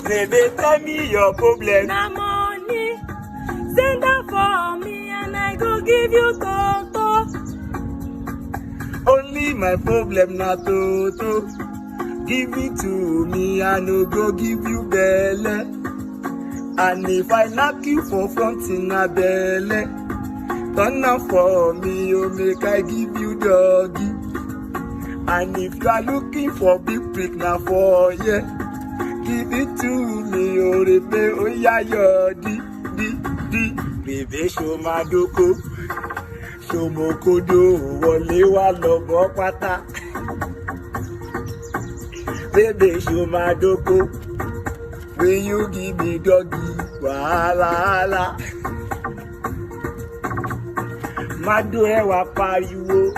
Baby, tell me your problem. Na money, send am for me and I go give you toto. Only my problem na toto. Give it to me, I no go give you belle. And if I knock you for front in a belly, turn up for me, oh make I give you doggy. And if you are looking for big prick now for yeah, give it to me, oh rebe, oh yeah, yo, di. Baby, show my doko, show mo kodo, wole wa lobo pata. Baby, show my doko, will you give me doggy? Wahala. Madu ewa pariwo,